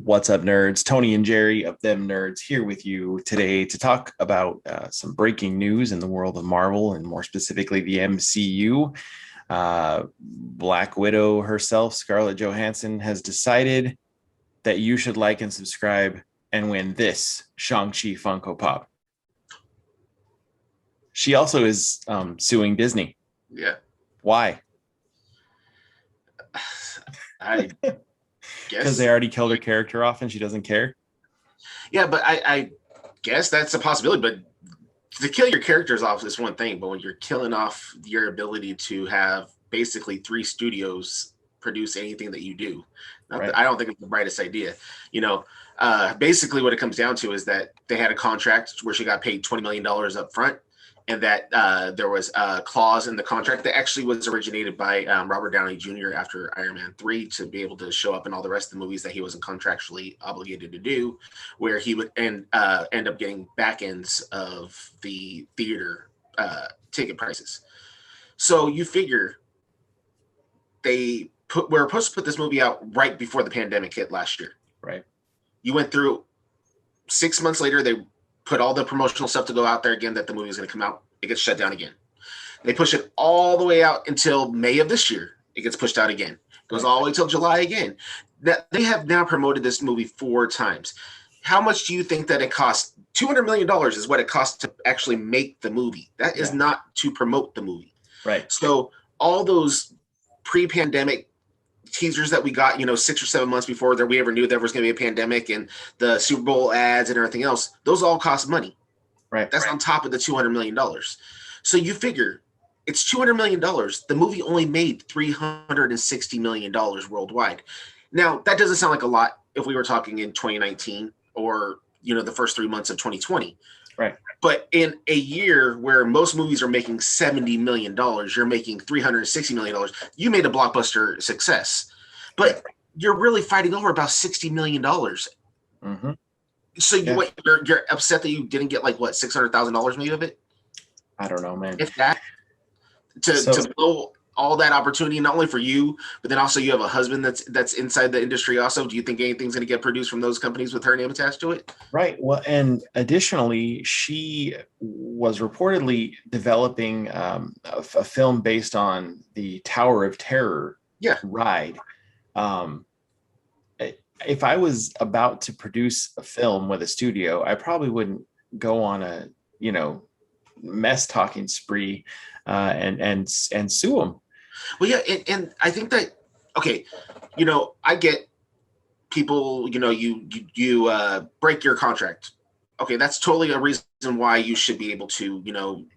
What's up, nerds? Tony and Jerry of Them Nerds here with you today to talk about some breaking news in the world of Marvel and more specifically the MCU. Black Widow herself, Scarlett Johansson, has decided that you should like and subscribe and win this Shang-Chi Funko Pop. She also is suing Disney. Yeah, Why? I Because guess. they already killed her character off and she doesn't care. Yeah, but I guess that's a possibility. But to kill your characters off is one thing, but when you're killing off your ability to have basically three studios produce anything that you do, Right. I don't think it's the brightest idea. You know, basically what it comes down to is that they had a contract where she got paid $20 million up front, and that there was a clause in the contract that actually was originated by Robert Downey Jr. after Iron Man 3 to be able to show up in all the rest of the movies that he wasn't contractually obligated to do, where he would end up getting back ends of the theater ticket prices. So you figure we're supposed to put this movie out right before the pandemic hit last year. Right. You went through 6 months later, they put all the promotional stuff to go out there again that the movie is going to come out. It gets shut down again. They push it all the way out until May of this year. It gets pushed out again. Goes all the way till July again. That they have now promoted this movie 4 times. How much do you think that it costs? $200 million is what it costs to actually make the movie. That is not to promote the movie. Right. So all those pre-pandemic teasers that we got, 6 or 7 months before that we ever knew there was going to be a pandemic, and the Super Bowl ads and everything else, those all cost money. Right. That's on top of the $200 million. So you figure it's $200 million. The movie only made $360 million worldwide. Now, that doesn't sound like a lot if we were talking in 2019 or, the first 3 months of 2020. Right. But in a year where most movies are making $70 million, you're making $360 million. You made a blockbuster success. But you're really fighting over about $60 million. Mm-hmm. So you're upset that you didn't get $600,000 maybe of it? I don't know, man. If that to blow all that opportunity, not only for you, but then also you have a husband that's inside the industry also. Do you think anything's going to get produced from those companies with her name attached to it? Right. Well, and additionally, she was reportedly developing a film based on the Tower of Terror ride. If I was about to produce a film with a studio, I probably wouldn't go on a, mess talking spree and sue them. Well, yeah, and I think that I get people, you break your contract. Okay, that's totally a reason why you should be able to,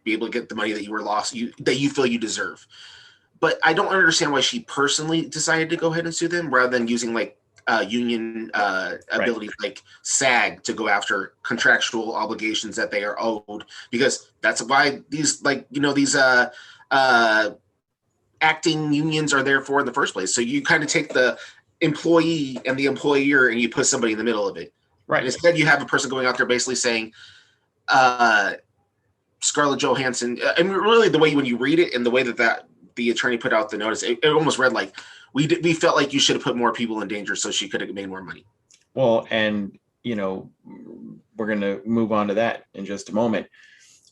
get the money that you were lost, that you feel you deserve. But I don't understand why she personally decided to go ahead and sue them rather than using union ability like SAG to go after contractual obligations that they are owed, because that's why these acting unions are there for in the first place. So you kind of take the employee and the employer and you put somebody in the middle of it. Right. And instead you have a person going out there basically saying, Scarlett Johansson, and really the way when you read it and the way that the attorney put out the notice, it almost read like, we felt like you should have put more people in danger so she could have made more money. Well, and, we're going to move on to that in just a moment.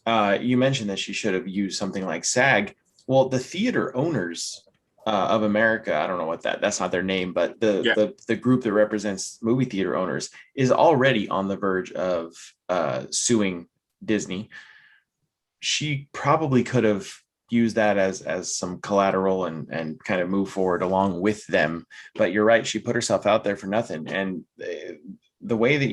You mentioned that she should have used something like SAG. Well, the Theater Owners of America, I don't know what that's not their name, but the group that represents movie theater owners is already on the verge of suing Disney. She probably could have use that as some collateral and kind of move forward along with them. But you're right, she put herself out there for nothing. And the way that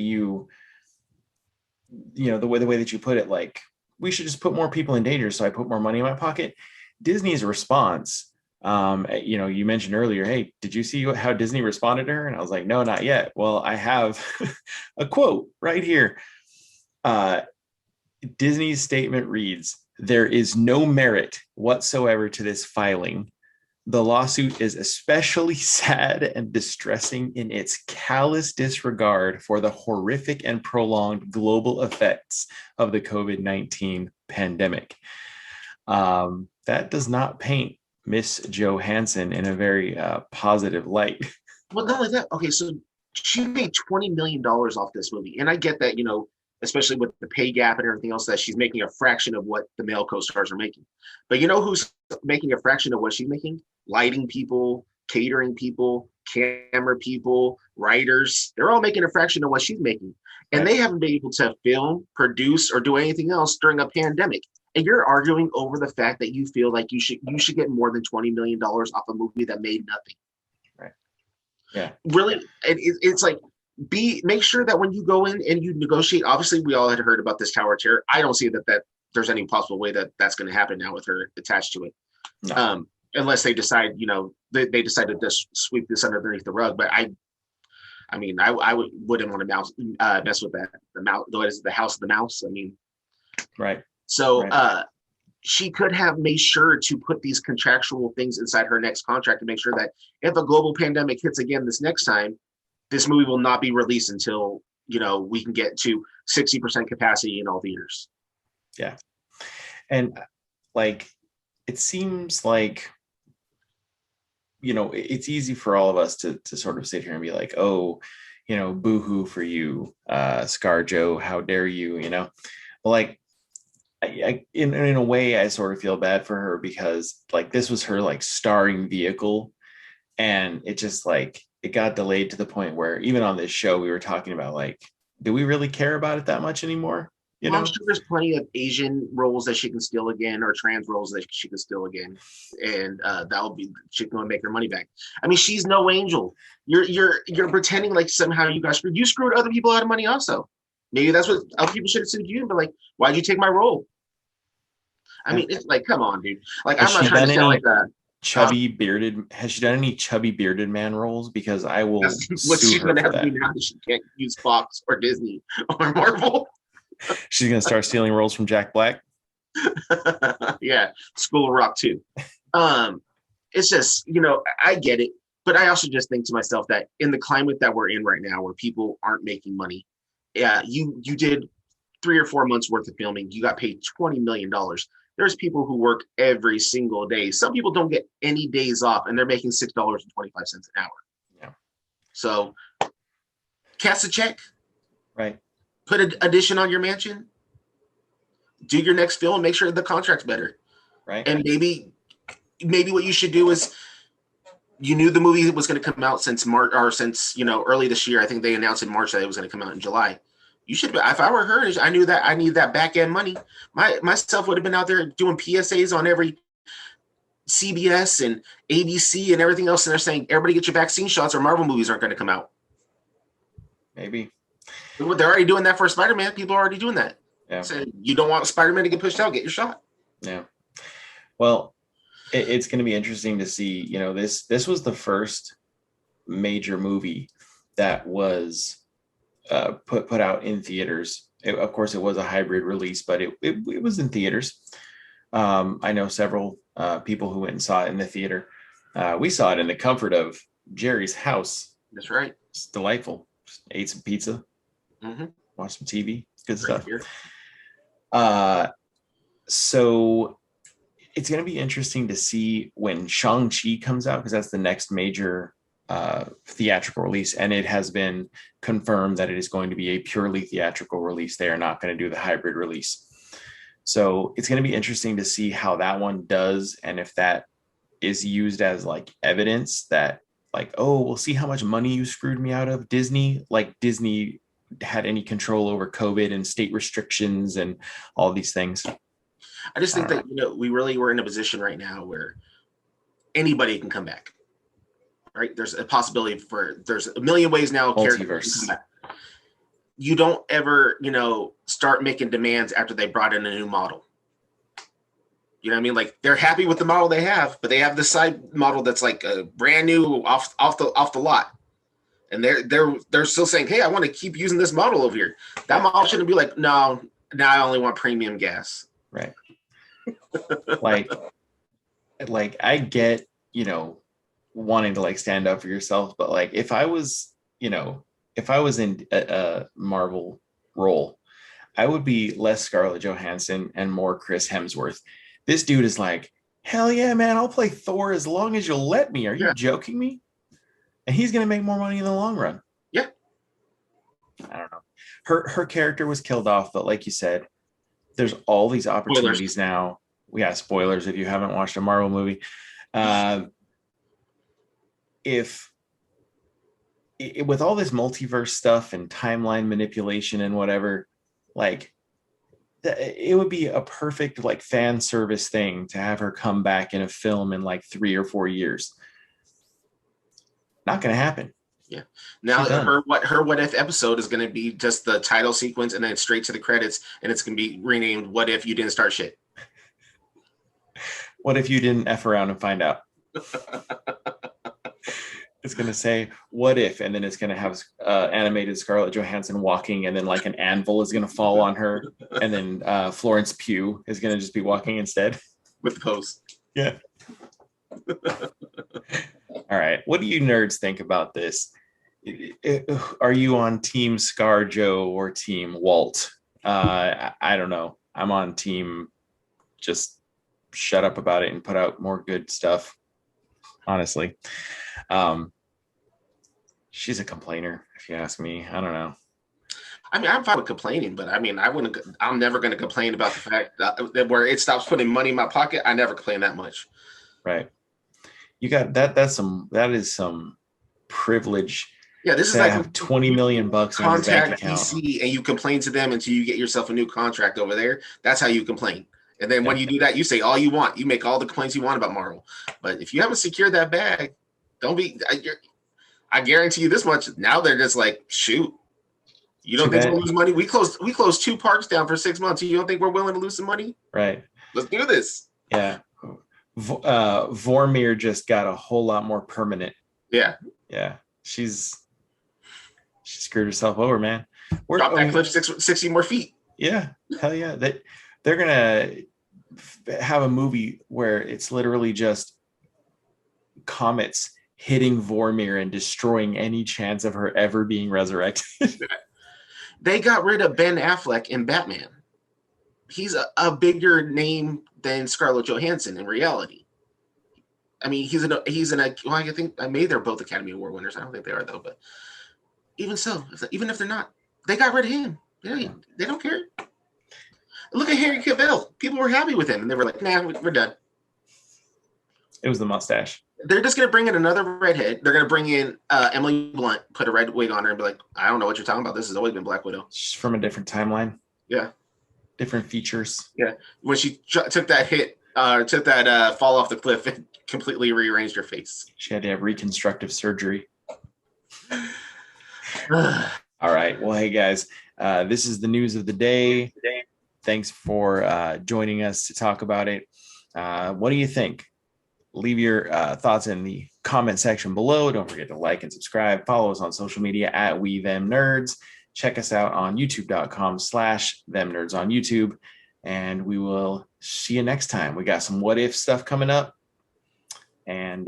the way that you put it, like, we should just put more people in danger so I put more money in my pocket. Disney's response, you mentioned earlier, hey, did you see how Disney responded to her? And I was like, no, not yet. Well, I have a quote right here. Disney's statement reads, "There is no merit whatsoever to this filing. The lawsuit is especially sad and distressing in its callous disregard for the horrific and prolonged global effects of the COVID-19 pandemic." That does not paint Miss Johansson in a very positive light. Well, not only that. Okay, so she made $20 million off this movie. And I get that, especially with the pay gap and everything else, that she's making a fraction of what the male co-stars are making. But you know who's making a fraction of what she's making? Lighting people, catering people, camera people, writers. They're all making a fraction of what she's making. And Right. they haven't been able to film, produce, or do anything else during a pandemic. And you're arguing over the fact that you feel like you should get more than $20 million off a movie that made nothing. Right. Yeah. Really, it's like, make sure that when you go in and you negotiate, obviously we all had heard about this tower chair. I don't see that there's any possible way that that's going to happen now with her attached to it. No. Unless they decide, they decide to just sweep this underneath the rug. But I wouldn't want to mess with that. The house of the mouse. I mean, Right. so Right. she could have made sure to put these contractual things inside her next contract to make sure that if a global pandemic hits again this next time, this movie will not be released until, we can get to 60% capacity in all theaters. Yeah. And like, it seems like, it's easy for all of us to sort of sit here and be like, oh, boo-hoo for you, ScarJo, how dare you, like, in a way, I sort of feel bad for her because like this was her like starring vehicle, and it just like it got delayed to the point where even on this show we were talking about like, do we really care about it that much anymore? I'm sure there's plenty of Asian roles that she can steal again, or trans roles that she can steal again, and she's going to make her money back. I mean, she's no angel. You're pretending like somehow you got screwed. You screwed other people out of money also. Maybe that's what other people should have sued you, but like, why'd you take my role? I mean, it's like, come on, dude. Like, I'm not trying to sound like that. Has she done any chubby bearded man roles? Because I will what sue she's her going to for have to that. do now is she can't use Fox or Disney or Marvel. She's gonna start stealing roles from Jack Black. Yeah, School of Rock too. It's just, I get it, but I also just think to myself that in the climate that we're in right now, where people aren't making money, yeah, you did 3 or 4 months worth of filming, you got paid $20 million. There's people who work every single day. Some people don't get any days off, and they're making $6.25 an hour. Yeah. So, cast a check. Right. Put an addition on your mansion. Do your next film. Make sure the contract's better. Right. And maybe what you should do is, you knew the movie was going to come out since March, or since early this year. I think they announced in March that it was going to come out in July. You should. If I were her, I knew that I need that back end money. Myself would have been out there doing PSAs on every CBS and ABC and everything else, and they're saying everybody get your vaccine shots, or Marvel movies aren't going to come out. Maybe. They're already doing that for Spider-Man. People are already doing that. Yeah. Saying you don't want Spider-Man to get pushed out, get your shot. Yeah. Well, it's going to be interesting to see. This was the first major movie that was put out in theaters. Of course, it was a hybrid release, but it was in theaters. I know several people who went and saw it in the theater. We saw it in the comfort of Jerry's house. That's right. It's delightful. Just ate some pizza, watched some TV. Good stuff. So it's going to be interesting to see when Shang-Chi comes out, because that's the next major theatrical release, and it has been confirmed that it is going to be a purely theatrical release. They are not going to do the hybrid release. So it's going to be interesting to see how that one does, and if that is used as like evidence that like, oh, we'll see how much money you screwed me out of, Disney. Like Disney had any control over COVID and state restrictions and all these things. I just think that we really were in a position right now where anybody can come back. Right? There's a possibility there's a million ways now characters can come back. You don't ever, start making demands after they brought in a new model. You know what I mean? Like, they're happy with the model they have, but they have this side model that's like a brand new off the lot. And they're still saying, hey, I want to keep using this model over here. That model shouldn't be like, no, now I only want premium gas. Right. like I get, wanting to like stand up for yourself, but like if I was in a Marvel role, I would be less Scarlett Johansson and more Chris Hemsworth. This dude is like, hell yeah, man, I'll play Thor as long as you'll let me. Are you joking me? And he's gonna make more money in the long run. Yeah. her character was killed off, but like you said, there's all these opportunities Spoilers. now. Yeah, spoilers if you haven't watched a Marvel movie. Uh, if with all this multiverse stuff and timeline manipulation and whatever, like it would be a perfect like fan service thing to have her come back in a film in like 3 or 4 years. Not going to happen. Yeah. Now She's done. her what if episode is going to be just the title sequence and then straight to the credits, and it's going to be renamed "What If You Didn't Start Shit." What if you didn't F around and find out? It's going to say, what if? And then it's going to have animated Scarlett Johansson walking, and then like an anvil is going to fall on her. And then Florence Pugh is going to just be walking instead. With the pose. Yeah. All right. What do you nerds think about this? Are you on Team ScarJo or Team Walt? I don't know. I'm on Team just shut up about it and put out more good stuff. Honestly. She's a complainer, if you ask me. I don't know. I mean, I'm fine with complaining, but I mean, I'm never going to complain about the fact that where it stops putting money in my pocket. I never complain that much. Right. You got that. That is some privilege. Yeah, this is like have 20 million bucks in your bank account. DC and you complain to them until you get yourself a new contract over there. That's how you complain. And then when you do that, you say all you want. You make all the complaints you want about Marvel. But if you haven't secured that bag, don't be. I guarantee you this much. Now they're just like, shoot. You don't think we'll lose money? We closed 2 parks down for 6 months. You don't think we're willing to lose some money? Right. Let's do this. Yeah. Vormir just got a whole lot more permanent. Yeah. Yeah. She screwed herself over, man. Drop that cliff 60 more feet. Yeah. Hell yeah. They're going to have a movie where it's literally just comets hitting Vormir and destroying any chance of her ever being resurrected. They got rid of Ben Affleck in Batman. He's a bigger name than Scarlett Johansson in reality. I mean, well, I think maybe they're both Academy Award winners. I don't think they are though, but even so, even if they're not, they got rid of him. They don't care. Look at Henry Cavill. People were happy with him, and they were like, "Nah, we're done." It was the mustache. They're just going to bring in another redhead. They're going to bring in Emily Blunt, put a red wig on her, and be like, "I don't know what you're talking about. This has always been Black Widow." She's from a different timeline. Yeah. Different features. Yeah. When she took that hit, took that fall off the cliff, it completely rearranged her face. She had to have reconstructive surgery. All right. Well, hey, guys, this is the news of the day. Thanks for joining us to talk about it. What do you think? Leave your thoughts in the comment section below. Don't forget to like and subscribe. Follow us on social media at WeThemNerds. Check us out on youtube.com/ThemNerds on YouTube. And we will see you next time. We got some what if stuff coming up. And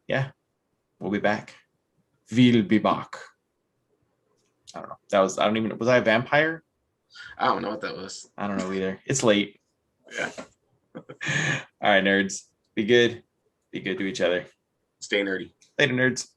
yeah, we'll be back. We'll be back. I don't know. Was I a vampire? I don't know what that was. I don't know either. It's late. Yeah. All right, nerds. Be good. Be good to each other. Stay nerdy. Later, nerds.